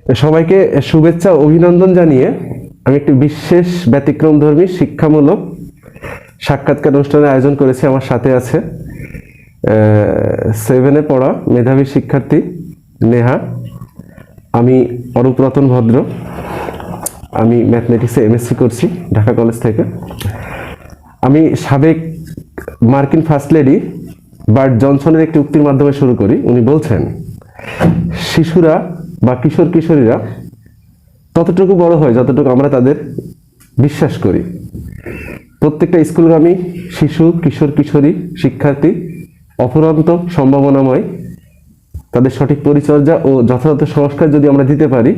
সবাইকে শুভেচ্ছা ও অভিনন্দন জানিয়ে আমি একটি বিশেষ ব্যতিক্রমধর্মী শিক্ষামূলক সাক্ষাৎকার অনুষ্ঠানের আয়োজন করেছি। আমার সাথে আছে 7-এ পড়া মেধাবী শিক্ষার্থী নেহা। আমি অরূপ রতন ভদ্র। আমি ম্যাথমেটিক্সে এমএসসি করছি ঢাকা কলেজ থেকে। আমি সাবেক মার্কিন ফার্স্ট লেডি বার্ট জনসনের একটি উক্তির মাধ্যমে শুরু করি। উনি বলছেন, শিশুরা বা কিশোর কিশোরীরা ততটুকু বড় হয় যতটুকু আমরা তাদের বিশ্বাস করি। প্রত্যেকটা স্কুলগামী শিশু কিশোর কিশোরী শিক্ষার্থী অফুরন্ত সম্ভাবনাময়। তাদের সঠিক পরিচর্যা ও যথাযথ সংস্কার যদি আমরা দিতে পারি,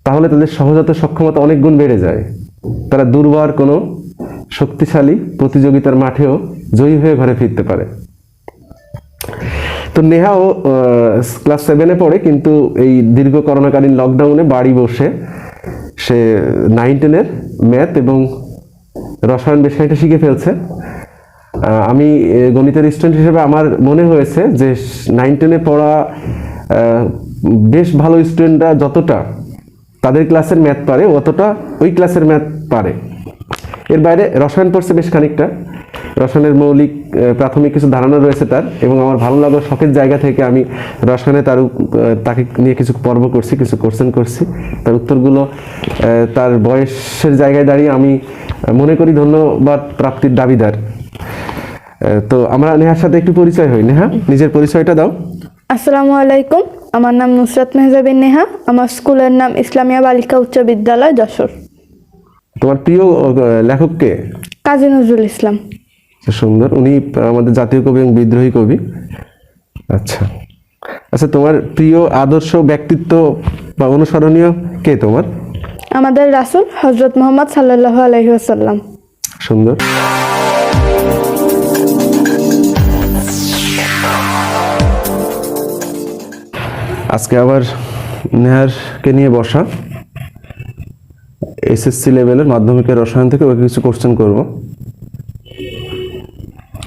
তাহলে তাদের সহজাত সক্ষমতা অনেক গুণ বেড়ে যায়। তারা দুর্বার কোনো শক্তিশালী প্রতিযোগিতার মাঠেও জয়ী হয়ে ঘরে ফিরতে পারে। তো নেহাও ক্লাস 7-এ পড়ে, কিন্তু এই দীর্ঘ করোনাকালীন লকডাউনে বাড়ি বসে সে 9-10-এর ম্যাথ এবং রসায়ন বেশ খানিকটা শিখে ফেলছে। আমি গণিতের স্টুডেন্ট হিসেবে আমার মনে হয়েছে যে 9-10-এ পড়া বেশ ভালো স্টুডেন্টরা যতটা তাদের ক্লাসের ম্যাথ পারে, অতটা ওই ক্লাসের ম্যাথ পারে। এর বাইরে রসায়ন পড়ছে বেশ খানিকটা। রসায়নের মৌলিক প্রাথমিক কিছু ধারণা রয়েছে তার, এবং আমার ভালো লাগা শখের জায়গা থেকে আমি রসায়নে তাকে নিয়ে কিছু পর্ব করছি, কিছু কোশ্চেন করছি। তার উত্তরগুলো তার বয়সের জায়গায় দাঁড়িয়ে আমি মনে করি ধন্যবাদ প্রাপ্তির দাবিদার। তো আমরা নেহার সাথে একটু পরিচয় হই। নেহা, নিজের পরিচয়টা দাও। আসসালামু আলাইকুম, আমার নাম নুসরাত মেহজাবিন নেহা। আমার স্কুলের নাম ইসলামিয়া বালিকা উচ্চ বিদ্যালয়, যশোর। তোমার প্রিয় লেখক কে? কাজী নজরুল ইসলাম। সুন্দর, উনি আমাদের জাতীয় কবি এবং বিদ্রোহী কবি। আচ্ছা আচ্ছা, তোমার প্রিয় আদর্শ ব্যক্তিত্ব বা অনুসরণীয় কে তোমার? আমাদের রাসূল হযরত মুহাম্মদ সাল্লাল্লাহু আলাইহি ওয়াসাল্লাম। সুন্দর। আজকে আবার নেহারকে নিয়ে বসা। এসএসসি লেভেলের মাধ্যমিকের রসায়ন থেকে ওকে কিছু কোশ্চেন করব।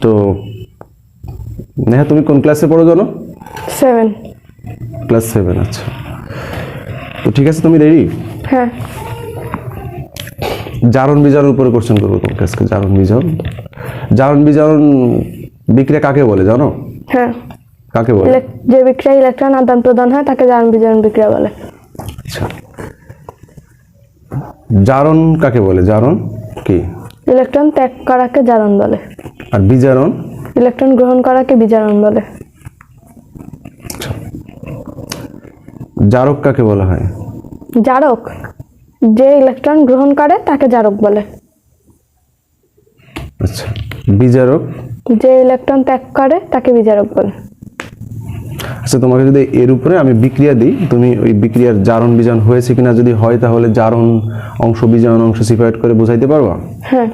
তো নেহা, তুমি কোন ক্লাসে পড়ো জানো? 7। ক্লাস 7। আচ্ছা, তো ঠিক আছে, তুমি রেডি? হ্যাঁ। জারণ বিজারণ উপরে কোশ্চেন করবো তোমাকে আজকে। জারণ বিজারণ, জারণ বিজারণ বিক্রিয়া কাকে বলে জানো? হ্যাঁ। কাকে বলে? যে বিক্রিয়া ইলেকট্রন আদান প্রদান হয় তাকে জারণ বিজারণ বিক্রিয়া বলে। আচ্ছা, জারণ কাকে বলে? জারণ কি? ইলেকট্রন ত্যাগ করাকে জারণ বলে। আর বিজারণ? ইলেকট্রন গ্রহণ করাকে বিজারণ বলে। জারক কাকে বলা হয়? জারক যে ইলেকট্রন গ্রহণ করে তাকে জারক বলে। আচ্ছা, বিজারক? যে ইলেকট্রন ত্যাগ করে তাকে বিজারক বলে। আচ্ছা, তোমাকে যদি এর উপরে আমি বিক্রিয়া দিই, তুমি ওই বিক্রিয়ার জারণ বিজারণ হয়েছে কিনা, যদি হয় তাহলে জারণ অংশ বিজারণ অংশ সিপারেট করে বোঝাইতে পারবা? হ্যাঁ।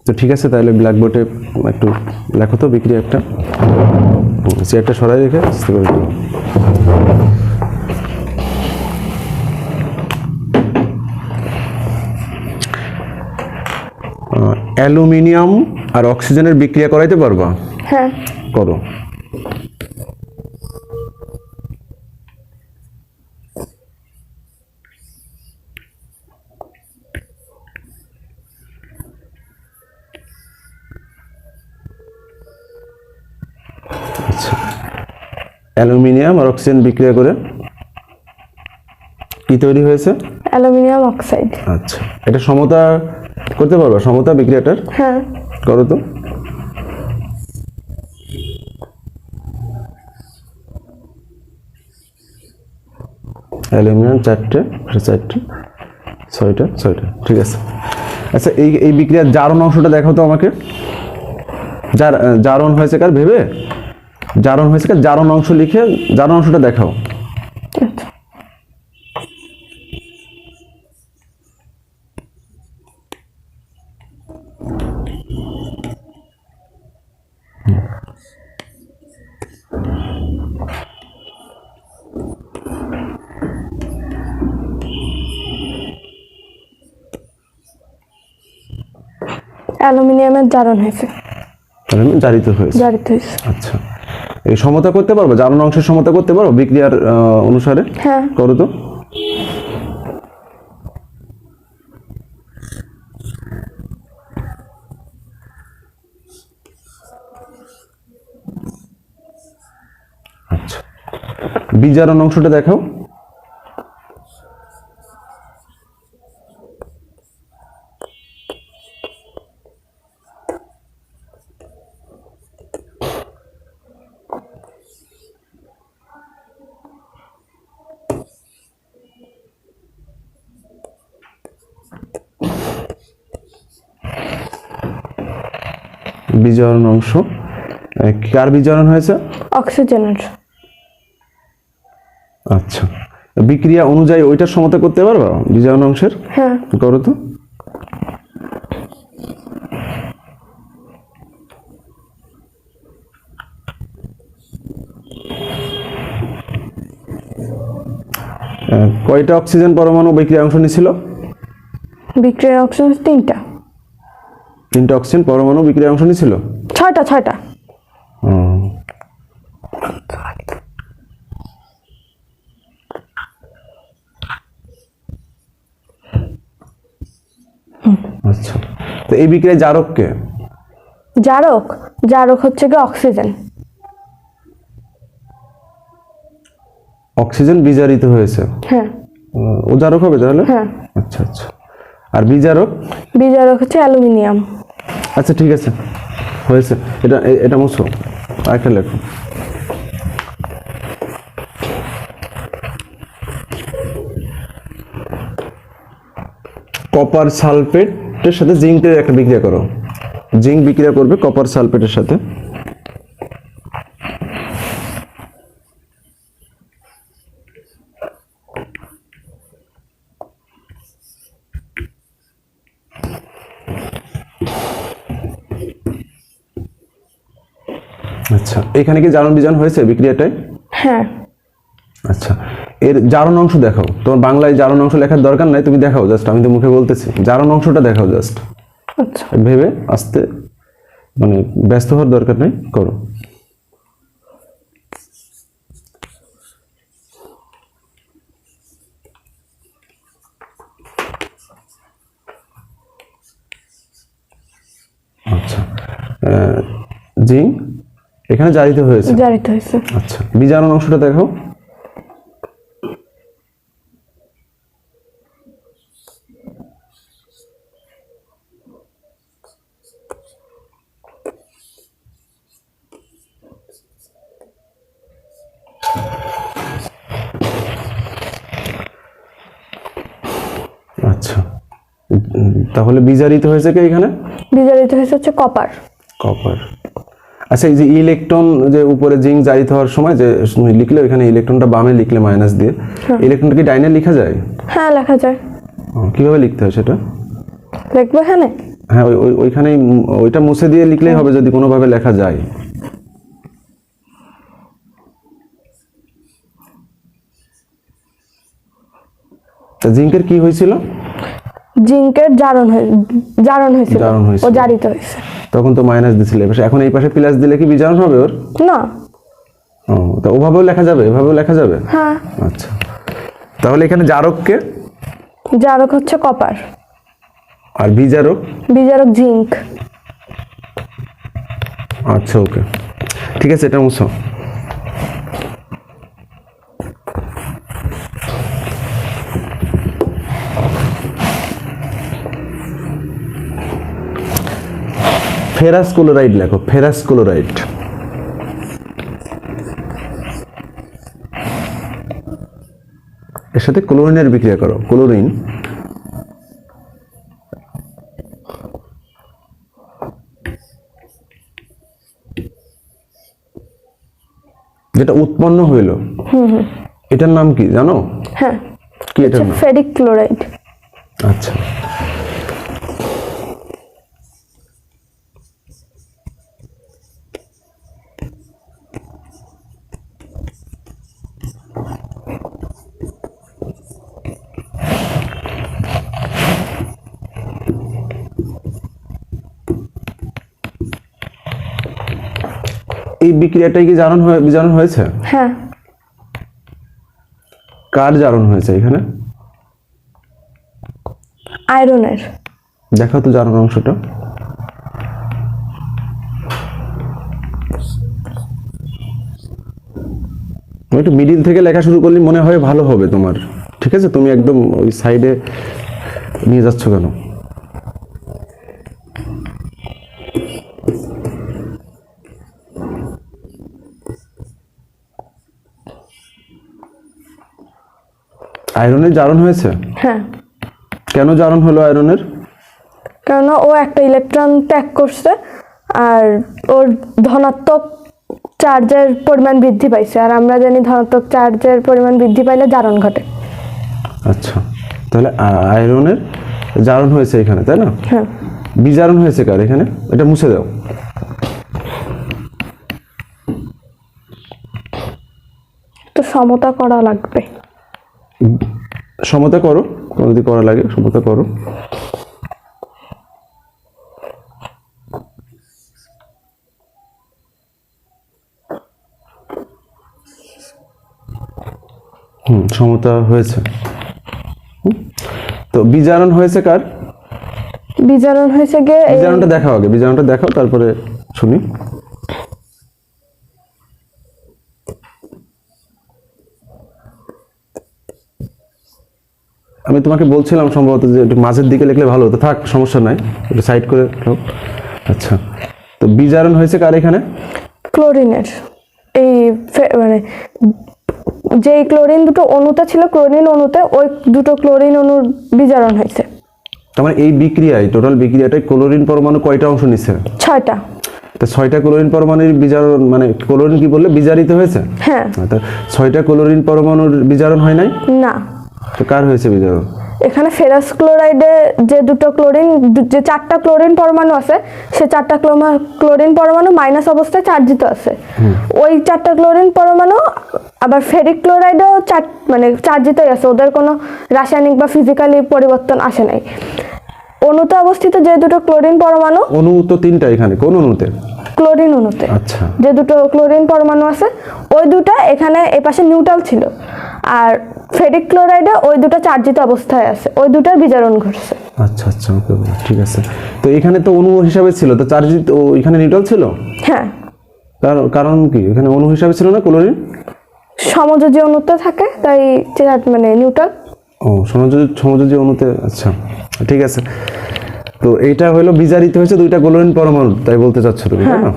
তো ঠিক আছে, তাহলে ব্ল্যাকবোর্ডে একটু লেখো তো বিক্রিয়া একটা। চেয়ারটা সরাই রেখে আস্তে করে দিও। অ্যালুমিনিয়াম আর অক্সিজেনের বিক্রিয়া করাইতে পারবা? হ্যাঁ। করো। আচ্ছা, অ্যালুমিনিয়াম আর অক্সিজেন বিক্রিয়া করে কি তৈরি হয়েছে? Aluminium oxide. আচ্ছা, এটা সমতা করতে পারবা? সমতা বিক্রিয়াটার? হ্যাঁ। করো তো। অ্যালুমিনিয়াম 4টে, 4টে, 6টা, 6টা, ঠিক আছে। আচ্ছা, এই বিক্রিয়ার জারণ অংশটা দেখাও তো আমাকে। জারণ হয়েছে কার ভেবে? জারণ হয়েছে কার, জারণ অংশ লিখে জারণ অংশটা দেখাও। অ্যালুমিনিয়ামের জারণ হয়েছে। জারিত হয়েছে। জারিত হয়েছে। আচ্ছা, এই সমতা করতে পারবো, জারণ অংশের সমতা করতে পারবো বিক্রিয়ার অনুসারে? হ্যাঁ। করো তো। আচ্ছা, বিজারণ অংশটা দেখাও। বিজারণ অংশ কার বিজারণ হয়েছে? অক্সিজেনের। আচ্ছা, বিক্রিয়া অনুযায়ী ওইটার সমতা করতে পারবা বিজারণ অংশের? হ্যাঁ। করো তো। কয়টা অক্সিজেন পরমাণু বিক্রিয়া অংশ নিছিল? বিক্রিয়ার অক্সিজেন 3টা। 3টা অক্সিজেন পরমাণু বিক্রিয়া অংশ নিছিল? 6টা। আচ্ছা, তো এই বিক্রিয়ায় জারক কে? জারক হচ্ছে কি অক্সিজেন। অক্সিজেন বিজারিত হয়েছে। হ্যাঁ। ও জারক হবে তাহলে? হ্যাঁ। আচ্ছা আচ্ছা, আর বিজারক? বিজারক হচ্ছে অ্যালুমিনিয়াম। আচ্ছা ঠিক আছে, হয়েছে। এটা এটা মুছো, আরেকটা লেখো। কপার সালফেটের সাথে জিঙ্কের একটা বিক্রিয়া করো। জিঙ্ক বিক্রিয়া করবে কপার সালফেটের সাথে। আচ্ছা, এখানে কি জারণ বিজারণ হয়েছে বিক্রিয়াটায়? হ্যাঁ। আচ্ছা, এর জারণ অংশ দেখাও। তোমার বাংলায় জারণ অংশ লেখার দরকার নাই, তুমি দেখাও জাস্ট, আমি তো মুখে বলতেছি। জারণ অংশটা দেখাও জাস্ট। আচ্ছা। ভেবে আস্তে, মানে ব্যস্ত হওয়ার দরকার নেই, করো। আচ্ছা, জিঙ্ক এখানে জারিত হয়েছে। আচ্ছা, বিজারণ অংশটা দেখো। আচ্ছা, তাহলে বিজারিত হয়েছে কি এখানে? বিজারিত হচ্ছে কপার। আচ্ছা, এই যে ইলেকট্রন যে উপরে জিঙ্ক জারিত হওয়ার সময় যে তুমি লিখলে, ওইখানে ইলেকট্রনটা বামে লিখলে মাইনাস দিয়ে, ইলেকট্রনটা কি ডাইনে লেখা যায়? হ্যাঁ, লেখা যায়। কিভাবে লিখতে হয় সেটা? লিখবো এখানে? হ্যাঁ, ওইখানেই, ওইটা মুছে দিয়ে লিখলেই হবে যদি কোনোভাবে লেখা যায়। তা জিঙ্কের কি হয়েছিল? জিঙ্কের জারণ হয়েছিল। ও জারিত হয়েছে। তখন তো মাইনাস দিছিলে, এখন এই পাশে প্লাস দিলে কি বিজারণ হবে ওর? না। তো ওভাবেও লেখা যাবে, এভাবেও লেখা যাবে? হ্যাঁ। আচ্ছা, তাহলে এখানে জারক কে? জারক হচ্ছে কপার। আর বিজারক? বিজারক জিঙ্ক। আচ্ছা, ওকে, ঠিক আছে, এটা মুছো। ফেরাস ক্লোরাইড লেখো, ফেরাস ক্লোরাইড। এর সাথে ক্লোরিনের বিক্রিয়া করো, ক্লোরিন। যেটা উৎপন্ন হইল, এটার নাম কি জানো? হ্যাঁ, কি এটার নাম? Ferric chloride. আচ্ছা, এই বিক্রিয়াটাই কি বিজারণ হয়েছে? হ্যাঁ। কার জারণ হয়েছে এখানে? আয়রনের। দেখাও তো জারণ অংশটা। একটু মিডিল থেকে লেখা শুরু করলে মনে হয় ভালো হবে তোমার। ঠিক আছে, তুমি একদম ওই সাইডে নিয়ে যাচ্ছ কেন? আয়রনের জারণ হয়েছে? হ্যাঁ। কেন জারণ হলো আয়রনের? কেননা ও একটা ইলেকট্রন ত্যাগ করছে আর ওর ধনাত্মক চার্জের পরিমাণ বৃদ্ধি পাইছে, আর আমরা জানি ধনাত্মক চার্জের পরিমাণ বৃদ্ধি পাইলে জারণ ঘটে। আচ্ছা, তাহলে আয়রনের জারণ হয়েছে এখানে, তাই না? হ্যাঁ। বিজারণ হয়েছে কার এখানে? এটা মুছে দাও। তো সমতা করা লাগবে। সমতা করো, যদি করা লাগে সমতা করো। সমতা হয়েছে। তো বিজারণ হয়েছে কার? বিজারণ হয়েছে গিয়ে বিজারণটা দেখাও আগে, বিজারণটা দেখাও তারপরে শুনি। আমি তোমাকে বলছিলাম সম্ভবত যে একটু মাঝের দিকে লিখলে ভালো হতো। থাক, সমস্যা নাই, একটু সাইড করে রাখো। আচ্ছা, তো বিজারণ হয়েছে কার এখানে? ক্লোরিনের। এই মানে যেই ক্লোরিন দুটো অণুতে ছিল, ক্লোরিন অণুতে ওই দুটো ক্লোরিন অণুর বিজারণ হয়েছে। তার মানে এই বিক্রিয়ায়, টোটাল বিক্রিয়াটায় ক্লোরিন পরমাণু কয়টা অংশ নিচ্ছে? 6টা। তো 6টা ক্লোরিন পরমাণুর বিজারণ, মানে ক্লোরিন কি বললে বিজারিত হয়েছে? হ্যাঁ। তো 6টা ক্লোরিন পরমাণুর বিজারণ হয় নাই? না, তো কার হয়েছে বিজারণ? এখানে ফেরাস ক্লোরাইডে যে দুটো ক্লোরিন, যে 4টা ক্লোরিন পরমাণু আছে, সে 4টা ক্লোরিন পরমাণু মাইনাস অবস্থায় চার্জিত আছে। ওই 4টা ক্লোরিন পরমাণু আবার ফেরিক ক্লোরাইডেও মানে চার্জিতই আছে, ওদের কোনো রাসায়নিক বা ফিজিক্যালি পরিবর্তন আসে নাই। অণুতে অবস্থিত যে দুটো ক্লোরিন পরমাণু, অণু তো 3টা এখানে, কোন অণুতে? ক্লোরিন অণুতে। আচ্ছা, যে দুটো ক্লোরিন পরমাণু আছে ওই দুটো এখানে এই পাশে নিউট্রাল ছিল, আর ফেরিক ক্লোরাইডে ওই দুটো চার্জিত অবস্থায় আছে, ওই দুটার বিজারণ ঘটছে। আচ্ছা আচ্ছা, ওকে, ঠিক আছে। তো এখানে তো অণু হিসাবে ছিল, তো চার্জিত, এখানে নিউট্রাল ছিল? হ্যাঁ। কারণ কি এখানে অণু হিসাবে ছিল না ক্লোরিন? সমযোজী অণুতে থাকে তাই মানে নিউট্রাল। ও, সমযোজী অণুতে। আচ্ছা, ঠিক আছে। তো এইটা হলো বিজারিত হয়েছে 2টা ক্লোরিন পরমাণু, তাই বলতে চাচ্ছ তুমি, তাই না?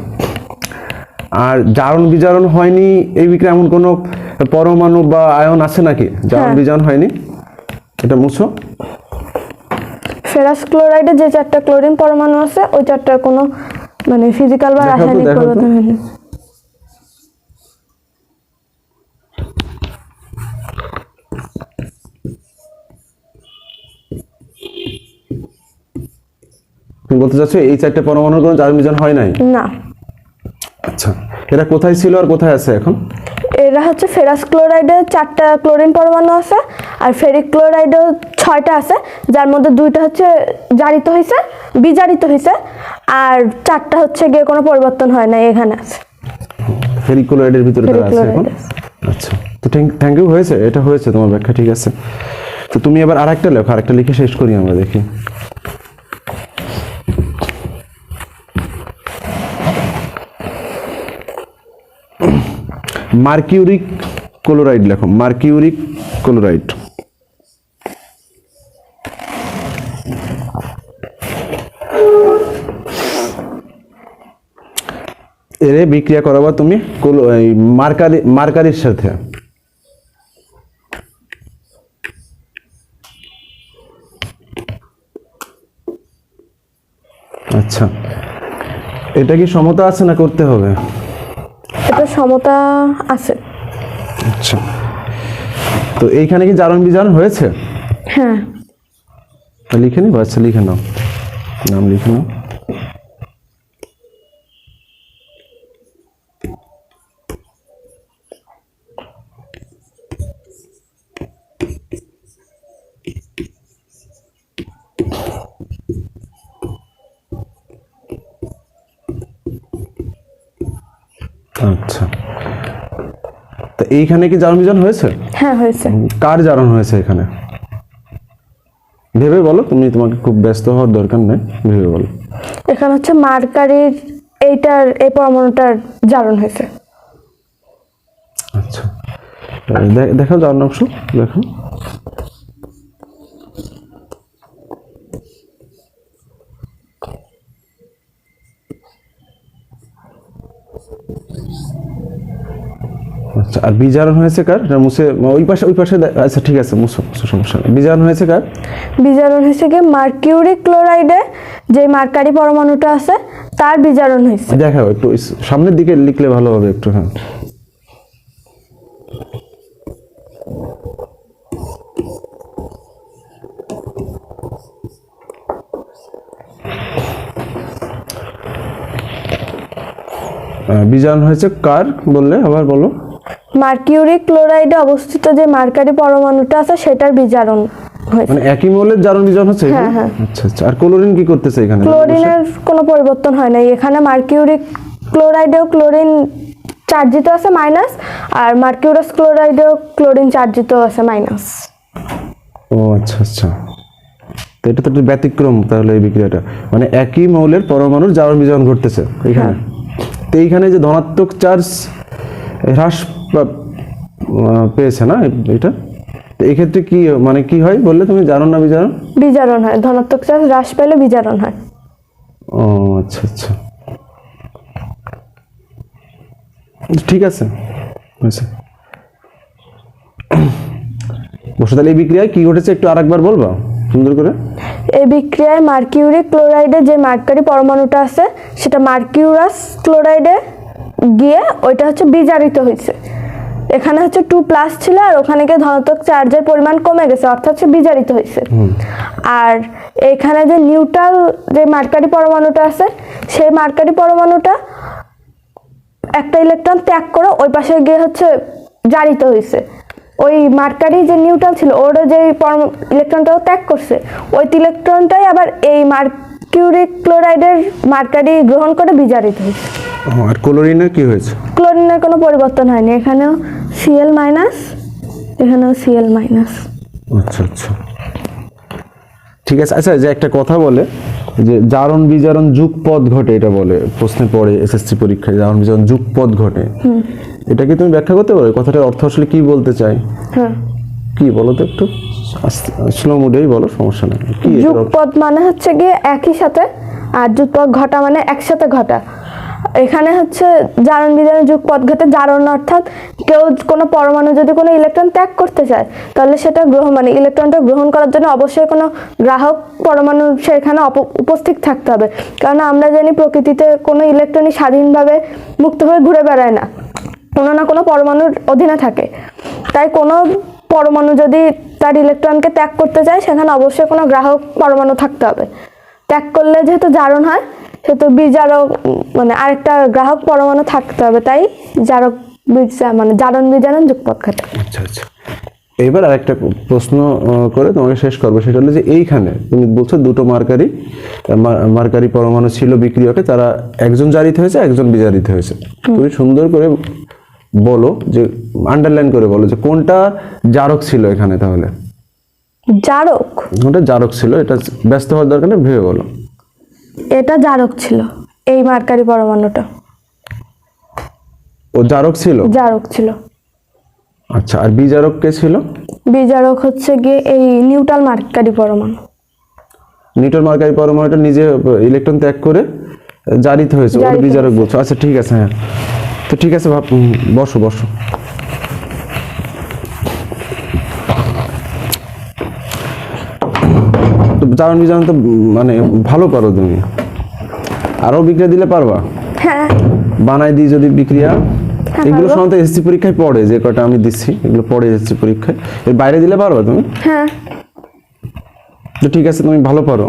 আর জারণ বিজারণ হয়নি এই বিক্রিয়া এমন কোনো পরমাণু বা আয়ন আছে নাকি জারণ বিজারণ হয়নি? এটা মুছো। ফেরাস ক্লোরাইডে যে 4টা ক্লোরিন পরমাণু আছে ওই 4টার কোনো মানে ফিজিক্যাল বা রাসায়নিক পরিবর্তন হয়নি। তুমি বলতে চাচ্ছ এই 4টা পরমাণুর কোনো জারণ বিজারণ হয় নাই? না। আচ্ছা, এটা কোথায় ছিল আর কোথায় আছে এখন? এরা হচ্ছে ফেরাস ক্লোরাইডে 4টা ক্লোরিন পরমাণু আছে, আর ফেরিক ক্লোরাইডেও 6টা আছে, যার মধ্যে 2টা হচ্ছে জারিত হয়েছে, বিজারিত হয়েছে, আর 4টা হচ্ছে গিয়ে কোনো পরিবর্তন হয় না, এখানে আছে। ফেরিক ক্লোরাইডের ভিতরে তারা আছে এখন। আচ্ছা, তো থ্যাংক ইউ, হয়েছে, এটা হয়েছে তোমার ব্যাখ্যা, ঠিক আছে। তো তুমি এবার আরেকটা লেখো, আরেকটা লিখে শেষ করি আমরা, দেখি। মার্কিউরিক ক্লোরাইড লেখো, মার্কিউরিক ক্লোরাইড। এর বিক্রিয়া করাবা তুমি মার্কারির সাথে। আচ্ছা, এটা কি সমতা আছে না করতে হবে? এটা সমতা আছে। আচ্ছা, তো এইখানে কি জারণ বিজারণ হয়েছে? হ্যাঁ। লিখে নিবো। আচ্ছা, লিখে নাও, নাম লিখে নাও। আচ্ছা, তো এইখানে কি জারণ বিজারণ হয়েছে? হ্যাঁ হয়েছে। কার জারণ হয়েছে এখানে ভেবে বলো, তুমি, তোমাকে খুব ব্যস্ত হওয়ার দরকার নেই, ভেবে বলো। এখানে হচ্ছে মার্কারির এই পরমাণুটার জারণ হয়েছে। আচ্ছা, দেখাও জারণ অংশ, দেখো। আচ্ছা, আর বিজারণ হয়েছে কার? এটা মুছে ওই পাশে আচ্ছা ঠিক আছে, মুছো মুছো, সমস্যা নেই। বিজারণ হয়েছে কার? বিজারণ হয়েছে কি মার্কিউরিক ক্লোরাইডে যে মার্কারি পরমাণুটা আছে তার বিজারণ হয়েছে। দেখাও একটু সামনের দিকে লিখলে ভালো হবে একটু। হ্যাঁ, বিজারণ হয়েছে কার বললে, আবার বলো। মার্কিউরিক ক্লোরাইডে অবস্থিত যে মার্কারি পরমাণুটা আছে সেটার বিজারণ হয়েছে। মানে একই মৌলের জারণ বিজারণ হচ্ছে এখানে? হ্যাঁ, হ্যাঁ। আচ্ছা আচ্ছা, আর ক্লোরিন কি করতেছে এখানে? ক্লোরিনের কোনো পরিবর্তন হয় নাই এখানে। মার্কিউরিক ক্লোরাইডেও ক্লোরিন চার্জিত আছে মাইনাস, আর মার্কিউরাস ক্লোরাইডেও ক্লোরিন চার্জিত আছে মাইনাস। ও আচ্ছা আচ্ছা, তো এটা তো একটা ব্যতিক্রম তাহলে এই বিক্রিয়াটা, মানে একই মৌলের পরমাণুর জারণ বিজারণ ঘটতেছে এখানে। তো এইখানে যে ধনাত্মক চার্জ হ্রাস পেয়েছে না এটা, তো এই ক্ষেত্রে কি মানে কি হয় বললে তুমি, জারণ না বিজারণ? বিজারণ হয়, ধনাত্মক চার্জ হ্রাস পেলে বিজারণ হয়। ও আচ্ছা আচ্ছা, ঠিক আছে আচ্ছা। বসে, তাহলে এই বিক্রিয়ায় কি ঘটেছে একটু আরেকবার বলবা সুন্দর করে? এই বিক্রিয়ায় মার্কিউরিক ক্লোরাইডে যে মার্কারি পরমাণুটা আছে সেটা মার্কিউরাস ক্লোরাইডে গিয়ে ওইটা হচ্ছে বিজারিত হয়েছে। এখানে হচ্ছে 2+ ছিল আর ওখানে গিয়ে ধনাত্মক চার্জের পরিমাণ কমে গেছে, অর্থাৎ সে বিজারিত হয়েছে। আর এখানে যে নিউট্রাল যে মার্কারি পরমাণুটা আছে সেই মার্কারি পরমাণুটা একটা ইলেকট্রন ত্যাগ করে ওই পাশে গিয়ে হচ্ছে জারিত হয়েছে। ওই মার্কারি যে নিউট্রাল ছিল ওর যে ইলেকট্রনটাও ত্যাগ করছে, ওই ইলেকট্রনটাই আবার এই মার্কিউরিক ক্লোরাইডের মার্কারি গ্রহণ করে বিজারিত হয়েছে। আর ক্লোরিনের কি হয়েছে? ক্লোরিনের কোনো পরিবর্তন হয়নি, এখানেও Cl মাইনাস, এখানেও Cl মাইনাস। আচ্ছা আচ্ছা, ঠিক আছে। আচ্ছা, যে একটা কথা বলে যে জারণ বিজারণ যুগপদ ঘটে, এটা বলে প্রশ্নে পড়ে এসএসসি পরীক্ষায়, জারণ বিজারণ যুগপদ ঘটে, এটা কি তুমি ব্যাখ্যা করতে পারো? কথাটার অর্থ আসলে কি বলতে চাই? হ্যাঁ, কি বলো তো একটু স্লো মুডেই বলো, সমস্যা নেই। কি এটার অর্থ? যুগপদ মানে হচ্ছে গিয়ে একই সাথে, আর যুগপদ ঘটা মানে একসাথে ঘটা। এখানে হচ্ছে জারণ বিজারণ যুগপদ ঘটে। জারণ অর্থাৎ কেউ কোনো পরমাণু যদি কোনো ইলেকট্রন ত্যাগ করতে চায় তাহলে সেটা মানে ইলেকট্রনটা গ্রহণ করার জন্য অবশ্যই কোনো গ্রাহক পরমাণু সেখানে উপস্থিত থাকতে হবে। কারণ আমরা জানি প্রকৃতিতে কোনো ইলেকট্রনই স্বাধীনভাবে মুক্তভাবে ঘুরে বেড়ায় না, কোনো না কোনো পরমাণুর অধীনে থাকে। তাই কোনো পরমাণু যদি তার ইলেকট্রনকে ত্যাগ করতে চায় সেখানে অবশ্যই কোনো গ্রাহক পরমাণু থাকতে হবে। ত্যাগ করলে যেহেতু জারণ হয় সেহেতু বিজারক মানে আরেকটা গ্রাহক পরমাণু থাকতে হবে, তাই জারক মানে জারণ বিজারণ যুগপদ ঘটে। আচ্ছা আচ্ছা, এবার আরেকটা প্রশ্ন করে তোমাকে শেষ করবো, সেটা হলো যে এইখানে তুমি বলছো দুটো মার্কারি পরমাণু ছিল বিক্রিয়কে, তারা একজন জারিত হয়েছে একজন বিজারিত হয়েছে। তুমি সুন্দর করে বলো, যে আন্ডারলাইন করে বলো যে কোনটা জারক ছিল এখানে, তাহলে জারক, কোনটা জারক ছিল, এটা ব্যস্ত হওয়ার দরকার নেই, ভেবে বলো। এটা জারক ছিল, এই মার্কারি পরমাণুটা ও জারক ছিল? জারক ছিল। আচ্ছা, আর বিজারক কে ছিল? বিজারক হচ্ছে গিয়ে এই নিউট্রাল মার্কারি পরমাণু। নিউট্রাল মার্কারি পরমাণুটা নিজে ইলেকট্রন ত্যাগ করে জারিত হয়েছে, ওর বিজারক বলছো। আচ্ছা ঠিক আছে, হ্যাঁ, তো ঠিক আছে, বসো বসো। তো জারণ বিজারণ তো মানে ভালো পারো তুমি, আরো বিক্রিয়া দিলে পারবা? হ্যাঁ, বানাই দিই যদি বিক্রিয়া, এগুলো পারবো। সাধারণত এসএসসি পরীক্ষায় পড়ে, যে কটা আমি দিচ্ছি এগুলো পড়ে এসএসসি পরীক্ষায়। এর বাইরে দিলে পারবা তুমি? হ্যাঁ। তো ঠিক আছে, তুমি ভালো পারো।